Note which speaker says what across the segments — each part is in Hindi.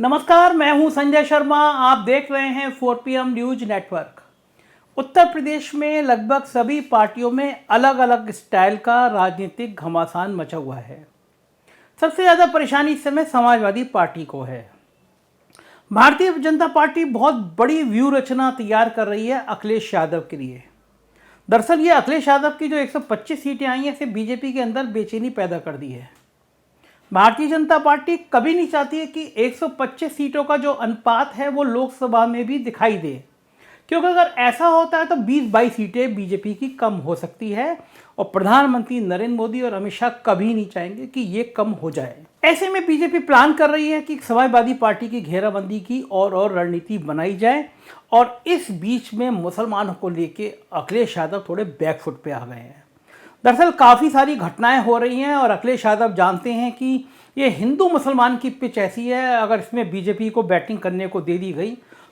Speaker 1: नमस्कार, मैं हूं संजय शर्मा। आप देख रहे हैं 4PM news network. Uttar Pradesh में लगभग सभी पार्टियों में अलग अलग स्टाइल का राजनीतिक घमासान मचा हुआ है। सबसे ज़्यादा परेशानी इस समय समाजवादी पार्टी को है। भारतीय जनता पार्टी बहुत बड़ी व्यूह रचना तैयार कर रही है अखिलेश यादव के लिए। दरअसल ये अखिलेश यादव की जो 125 सीटें आई हैं, इसे बीजेपी के अंदर बेचैनी पैदा कर दी है। भारतीय जनता पार्टी कभी नहीं चाहती है कि 125 सीटों का जो अनुपात है वो लोकसभा में भी दिखाई दे, क्योंकि अगर ऐसा होता है तो 20-22 सीटें बीजेपी की कम हो सकती है और प्रधानमंत्री नरेंद्र मोदी और अमित शाह कभी नहीं चाहेंगे कि ये कम हो जाए। ऐसे में बीजेपी प्लान कर रही है कि समाजवादी पार्टी की घेराबंदी की और रणनीति बनाई जाए, और इस बीच में मुसलमानों को लेके अखिलेश यादव थोड़े बैकफुट पे आ गए हैं। दरअसल काफ़ी सारी घटनाएं हो रही हैं और अखिलेश यादव जानते हैं कि ये हिंदू मुसलमान की पिच ऐसी है, अगर इसमें बीजेपी को बैटिंग करने को दे दी गई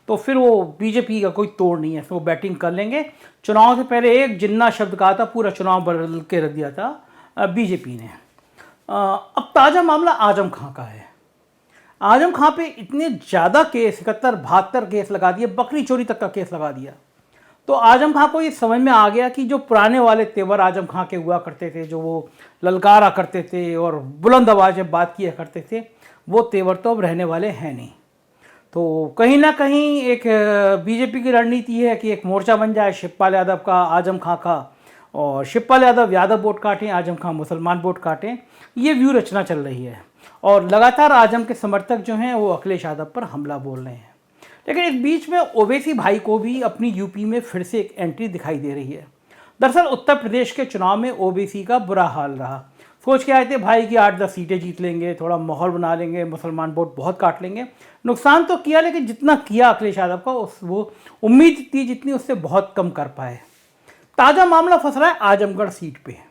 Speaker 1: तो फिर वो बीजेपी का कोई तोड़ नहीं है, वो बैटिंग कर लेंगे। चुनाव से पहले एक जिन्ना शब्द कहा था, पूरा चुनाव बदल के रख दिया था बीजेपी ने। अब ताज़ा मामला आजम खां का है। आजम खां पे इतने ज़्यादा केस, 71-72 केस लगा दिए, बकरी चोरी तक का केस लगा दिया। तो आजम खां को ये समझ में आ गया कि जो पुराने वाले तेवर आजम खां के हुआ करते थे, जो वो ललकारा करते थे और बुलंद आवाज़ में बात किया करते थे, वो तेवर तो अब रहने वाले हैं नहीं। तो कहीं ना कहीं एक बीजेपी की रणनीति है कि एक मोर्चा बन जाए शिवपाल यादव का, आजम खां का, और शिवपाल यादव वोट काटें, आजम खां मुसलमान वोट काटें। ये व्यू रचना चल रही है और लगातार आजम के समर्थक जो हैं वो अखिलेश यादव पर हमला बोल रहे हैं। लेकिन इस बीच में ओवैसी भाई को भी अपनी यूपी में फिर से एक एंट्री दिखाई दे रही है। दरअसल उत्तर प्रदेश के चुनाव में ओवैसी का बुरा हाल रहा। सोच के आए थे भाई कि 8-10 सीटें जीत लेंगे, थोड़ा माहौल बना लेंगे, मुसलमान वोट बहुत काट लेंगे। नुकसान तो किया, लेकिन जितना किया अखिलेश यादव का वो उम्मीद थी जितनी, उससे बहुत कम कर पाए। ताज़ा मामला फंस रहा है आजमगढ़ सीट पे।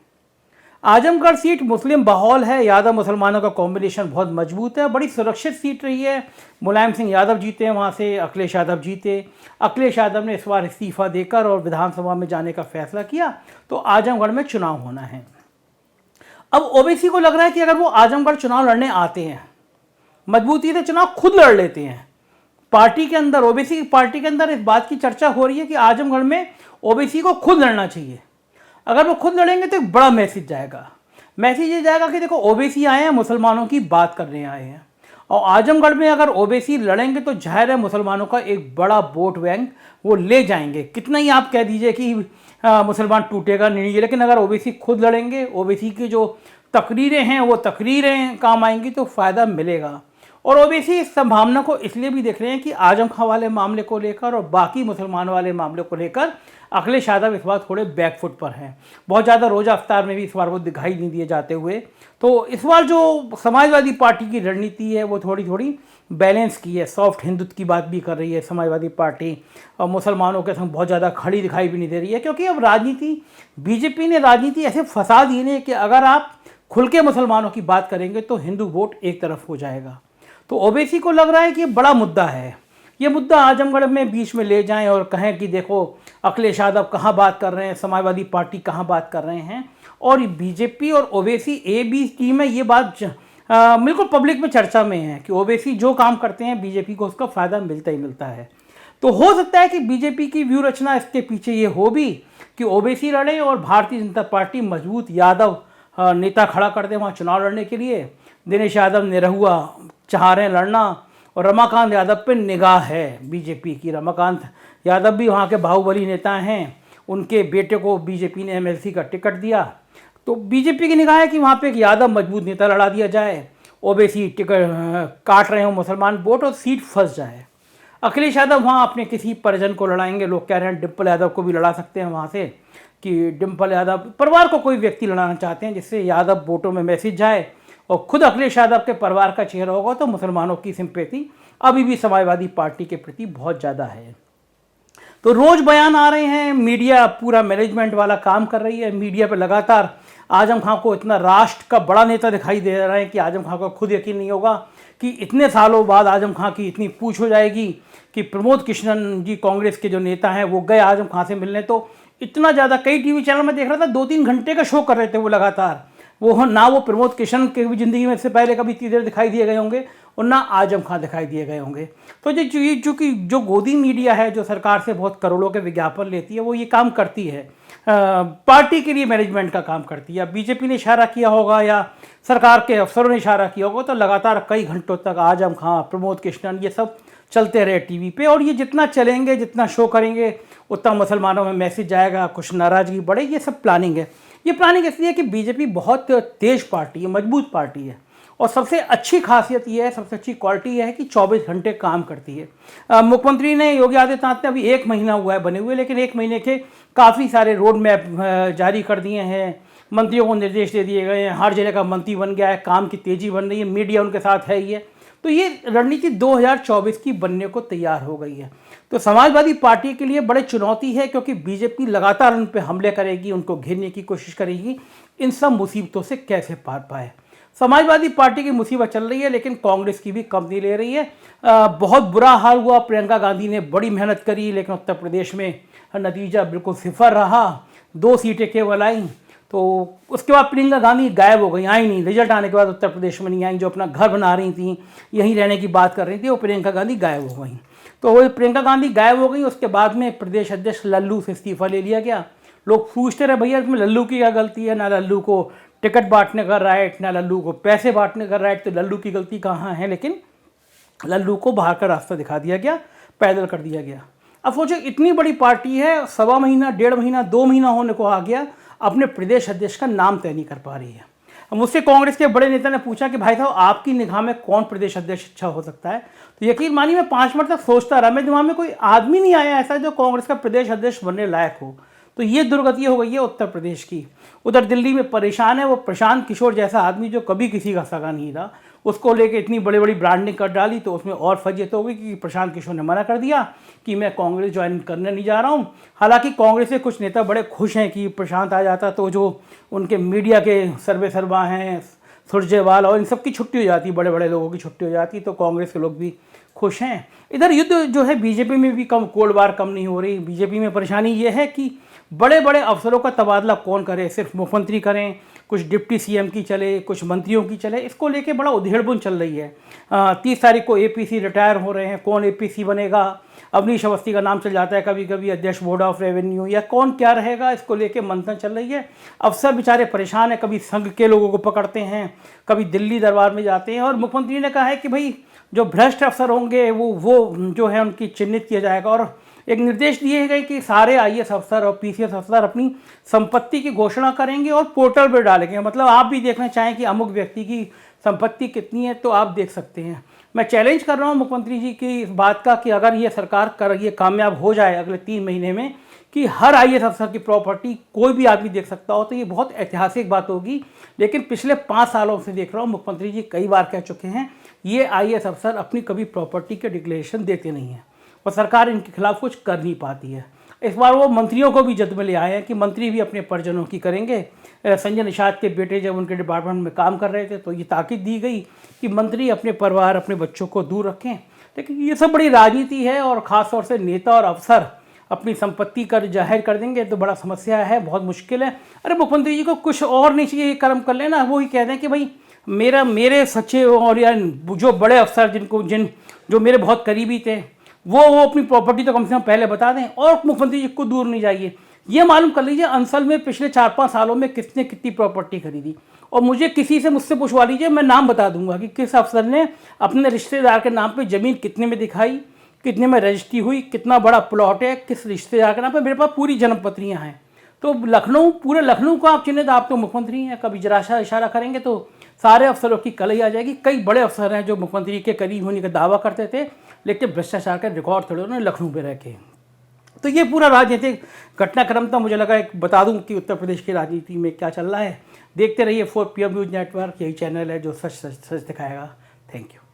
Speaker 1: आजमगढ़ सीट मुस्लिम माहौल है, यादव मुसलमानों का कॉम्बिनेशन बहुत मजबूत है, बड़ी सुरक्षित सीट रही है। मुलायम सिंह यादव जीते हैं वहाँ से, अखिलेश यादव जीते। अखिलेश यादव ने इस बार इस्तीफा देकर और विधानसभा में जाने का फैसला किया, तो आजमगढ़ में चुनाव होना है। अब ओवैसी को लग रहा है कि अगर वो आजमगढ़ चुनाव लड़ने आते हैं, मजबूती से चुनाव खुद लड़ लेते हैं, पार्टी के अंदर, ओवैसी की पार्टी के अंदर इस बात की चर्चा हो रही है कि आजमगढ़ में ओवैसी को खुद लड़ना चाहिए। अगर वो खुद लड़ेंगे तो एक बड़ा मैसेज जाएगा। मैसेज ये जाएगा कि देखो ओवैसी आए हैं, मुसलमानों की बात करने आए हैं। और आजमगढ़ में अगर ओवैसी लड़ेंगे तो जाहिर है मुसलमानों का एक बड़ा वोट बैंक वो ले जाएंगे। कितना ही आप कह दीजिए कि मुसलमान टूटेगा नहीं, लेकिन अगर ओवैसी खुद लड़ेंगे, ओवैसी की जो तकरीरें हैं वो तकरीरें काम आएंगी तो फ़ायदा मिलेगा। और ओवैसी इस संभावना को इसलिए भी देख रहे हैं कि आजम खां वाले मामले को लेकर और बाकी मुसलमान वाले मामले को लेकर अखिलेश यादव इस बार थोड़े बैकफुट पर हैं। बहुत ज़्यादा रोज़ा अफ्तार में भी इस बार वो दिखाई नहीं दिए जाते हुए। तो इस बार जो समाजवादी पार्टी की रणनीति है वो थोड़ी थोड़ी बैलेंस की है। सॉफ्ट हिंदुत्व की बात भी कर रही है समाजवादी पार्टी, और मुसलमानों के संग बहुत ज़्यादा खड़ी दिखाई भी नहीं दे रही है, क्योंकि अब राजनीति, बीजेपी ने राजनीति ऐसे फंसा दी है कि अगर आप खुल के मुसलमानों की बात करेंगे तो हिंदू वोट एक तरफ हो जाएगा। तो ओवैसी को लग रहा है कि ये बड़ा मुद्दा है, ये मुद्दा आजमगढ़ में बीच में ले जाएं और कहें कि देखो अखिलेश यादव कहाँ बात कर रहे हैं, समाजवादी पार्टी कहाँ बात कर रहे हैं। और बीजेपी और ओवैसी AB टीम है, ये बात बिल्कुल पब्लिक में चर्चा में है कि ओवैसी जो काम करते हैं बीजेपी को उसका फ़ायदा मिलता ही मिलता है। तो हो सकता है कि बीजेपी की व्यू रचना इसके पीछे ये हो भी कि ओवैसी लड़े और भारतीय जनता पार्टी मजबूत यादव नेता खड़ा कर दे वहाँ चुनाव लड़ने के लिए। दिनेश यादव निरहुआ चाह रहे हैं लड़ना, और रमाकांत यादव पे निगाह है बीजेपी की। रमाकांत यादव भी वहाँ के बाहुबली नेता हैं, उनके बेटे को बीजेपी ने MLC का टिकट दिया। तो बीजेपी की निगाह है कि वहाँ पे एक यादव मजबूत नेता लड़ा दिया जाए, ओवैसी टिकट काट रहे हो मुसलमान वोट और सीट फंस जाए। अखिलेश यादव वहाँ अपने किसी परिजन को लड़ाएंगे, लोग कह रहे हैं डिम्पल यादव को भी लड़ा सकते हैं वहाँ से, कि डिम्पल यादव परिवार को कोई व्यक्ति लड़ाना चाहते हैं जिससे यादव वोटों में मैसेज जाए, और खुद अखिलेश यादव के परिवार का चेहरा होगा तो मुसलमानों की सिंपैथी अभी भी समाजवादी पार्टी के प्रति बहुत ज़्यादा है। तो रोज़ बयान आ रहे हैं, मीडिया पूरा मैनेजमेंट वाला काम कर रही है। मीडिया पर लगातार आजम खां को इतना राष्ट्र का बड़ा नेता दिखाई दे रहा है कि आजम खां को खुद यकीन नहीं होगा कि इतने सालों बाद आजम खां की इतनी पूछ हो जाएगी कि प्रमोद कृष्णन जी कांग्रेस के जो नेता हैं वो गए आजम खां से मिलने। तो इतना ज़्यादा, कई टीवी चैनल में देख रहा था 2-3 घंटे का शो कर रहे थे वो लगातार, वो ना वो प्रमोद किशन के भी ज़िंदगी में इससे पहले कभी इतनी देर दिखाई दिए गए होंगे और ना आजम खां दिखाई दिए गए होंगे। तो जो गोदी मीडिया है, जो सरकार से बहुत करोड़ों के विज्ञापन लेती है, वो ये काम करती है, पार्टी के लिए मैनेजमेंट का काम करती है। बीजेपी ने इशारा किया होगा या सरकार के अफसरों ने इशारा किया होगा, तो लगातार कई घंटों तक आजम खां, प्रमोद कृष्णन, ये सब चलते रहे टीवी पे। और ये जितना चलेंगे, जितना शो करेंगे, उतना मुसलमानों में मैसेज जाएगा, कुछ नाराज़गी बढ़े, ये सब प्लानिंग है। ये प्लानिंग इसलिए कि बीजेपी बहुत तेज पार्टी है, मजबूत पार्टी है, और सबसे अच्छी खासियत ये है, सबसे अच्छी क्वालिटी यह है कि 24 घंटे काम करती है। मुख्यमंत्री ने, योगी आदित्यनाथ ने, अभी 1 महीना हुआ है बने हुए, लेकिन 1 महीने के काफ़ी सारे रोड मैप जारी कर दिए हैं, मंत्रियों को निर्देश दे दिए गए हैं, हर जिले का मंत्री बन गया है, काम की तेज़ी बन रही है, मीडिया उनके साथ है ही है। तो ये रणनीति 2024 की बनने को तैयार हो गई है। तो समाजवादी पार्टी के लिए बड़ी चुनौती है, क्योंकि बीजेपी लगातार उन पर हमले करेगी, उनको घेरने की कोशिश करेगी। इन सब मुसीबतों से कैसे पार पाए। समाजवादी पार्टी की मुसीबत चल रही है, लेकिन कांग्रेस की भी कम नहीं ले रही है। बहुत बुरा हाल हुआ, प्रियंका गांधी ने बड़ी मेहनत करी, लेकिन उत्तर प्रदेश में नतीजा बिल्कुल सिफर रहा, 2 सीटें केवल आई। तो उसके बाद प्रियंका गांधी गायब हो गई, आई नहीं। रिजल्ट आने के बाद उत्तर प्रदेश में नहीं आई। जो अपना घर बना रही थी, यहीं रहने की बात कर रही थी, वो प्रियंका गांधी गायब हो गई। तो वो प्रियंका गांधी गायब हो गई, उसके बाद में प्रदेश अध्यक्ष लल्लू से इस्तीफा ले लिया गया। लोग पूछते रहे, भैया इसमें लल्लू की क्या गलती है? ना लल्लू को टिकट बांटने का राइट, ना लल्लू को पैसे बांटने का राइट, तो लल्लू की गलती कहाँ है? लेकिन लल्लू को बाहर का रास्ता दिखा दिया गया, पैदल कर दिया गया। अब सोचो, इतनी बड़ी पार्टी है, 1.25 महीना, 1.5 महीना, 2 महीना होने को आ गया, अपने प्रदेश अध्यक्ष का नाम तय नहीं कर पा रही है। अब मुझसे कांग्रेस के बड़े नेता ने पूछा कि भाई साहब, आपकी निगाह में कौन प्रदेश अध्यक्ष अच्छा हो सकता है? तो यकीन मानिए, मैं 5 मिनट तक सोचता रहा, मेरे दिमाग में कोई आदमी नहीं आया ऐसा जो कांग्रेस का प्रदेश अध्यक्ष बनने लायक हो। तो ये दुर्गति हो गई है उत्तर प्रदेश की। उधर दिल्ली में परेशान है वो प्रशांत किशोर जैसा आदमी, जो कभी किसी का सगा नहीं था, उसको लेके इतनी बड़ी बड़ी ब्रांडिंग कर डाली, तो उसमें और फजीयत हो गई कि प्रशांत किशोर ने मना कर दिया कि मैं कांग्रेस ज्वाइन करने नहीं जा रहा हूँ। हालांकि कांग्रेस के कुछ नेता बड़े खुश हैं कि प्रशांत आ जाता, तो जो उनके मीडिया के सर्वे सर्वा हैं, सुरजेवाल और इन सब की छुट्टी हो जाती, बड़े बड़े लोगों की छुट्टी हो जाती, तो कांग्रेस के लोग भी खुश हैं। इधर युद्ध जो है बीजेपी में भी कम, कोल्ड वार कम नहीं हो रही। बीजेपी में परेशानी ये है कि बड़े बड़े अफसरों का तबादला कौन करे? सिर्फ मुख्यमंत्री करें, कुछ डिप्टी सीएम की चले, कुछ मंत्रियों की चले, इसको लेके बड़ा उधेड़बुन चल रही है। 30 तारीख को एपीसी रिटायर हो रहे हैं, कौन एपीसी बनेगा? अवनीश अवस्थी का नाम चल जाता है कभी कभी, अध्यक्ष बोर्ड ऑफ रेवेन्यू, या कौन क्या रहेगा, इसको लेके मंथन चल रही है। अफसर बेचारे परेशान हैं, कभी संघ के लोगों को पकड़ते हैं, कभी दिल्ली दरबार में जाते हैं। और मुख्यमंत्री ने कहा है कि भाई जो भ्रष्ट अफसर होंगे वो जो है उनकी चिन्हित किया जाएगा, और एक निर्देश दिए गए कि सारे आईएएस अफसर और पीसीएस अफसर अपनी संपत्ति की घोषणा करेंगे और पोर्टल पर डालेंगे। मतलब आप भी देखना चाहें कि अमुक व्यक्ति की संपत्ति कितनी है, तो आप देख सकते हैं। मैं चैलेंज कर रहा हूं मुख्यमंत्री जी की इस बात का कि अगर ये सरकार ये कामयाब हो जाए अगले 3 महीने में कि हर आईएएस अफसर की प्रॉपर्टी कोई भी आदमी देख सकता हो, तो ये बहुत ऐतिहासिक बात होगी। लेकिन पिछले 5 सालों से देख रहा हूँ, मुख्यमंत्री जी कई बार कह चुके हैं, ये आईएएस अफसर अपनी कभी प्रॉपर्टी के डिक्लेरेशन देते नहीं हैं, और सरकार इनके खिलाफ कुछ कर नहीं पाती है। इस बार वो मंत्रियों को भी जद में ले आए हैं कि मंत्री भी अपने परिजनों की करेंगे। संजय निषाद के बेटे जब उनके डिपार्टमेंट में काम कर रहे थे, तो ये ताकीद दी गई कि मंत्री अपने परिवार, अपने बच्चों को दूर रखें। लेकिन ये सब बड़ी राजनीति है, और ख़ासतौर से नेता और अफसर अपनी संपत्ति कर जाहिर कर देंगे तो बड़ा समस्या है, बहुत मुश्किल है। अरे मुख्यमंत्री जी को कुछ और नहीं चाहिए, कर्म कर लेना, वो ही कह दें कि भाई मेरे सचिव और या जो बड़े अफसर जो मेरे बहुत करीबी थे, वो अपनी प्रॉपर्टी तो कम से कम पहले बता दें, और मुख्यमंत्री जी को दूर नहीं जाइए। ये मालूम कर लीजिए अंसल में पिछले 4-5 सालों में किसने कितनी प्रॉपर्टी खरीदी, और मुझसे पूछवा लीजिए, मैं नाम बता दूंगा कि किस अफसर ने अपने रिश्तेदार के नाम पे ज़मीन कितने में दिखाई, कितने में रजिस्ट्री हुई, कितना बड़ा प्लॉट है, किस रिश्तेदार के नाम पे। मेरे पास पूरी जन्मपत्रियाँ हैं। तो पूरे लखनऊ को आप चिन्हित, आप तो मुख्यमंत्री हैं, कभी जरा सा इशारा करेंगे तो सारे अफसरों की कलई आ जाएगी। कई बड़े अफसर हैं जो मुख्यमंत्री के करीब होने का दावा करते थे, लेकिन भ्रष्टाचार का रिकॉर्ड थोड़े उन्होंने लखनऊ में रह के। तो ये पूरा राजनीतिक घटनाक्रम था। मुझे लगा एक बता दूं कि उत्तर प्रदेश की राजनीति में क्या चल रहा है। देखते रहिए 4PM न्यूज़ नेटवर्क, यही चैनल है जो सच दिखाएगा। Thank you.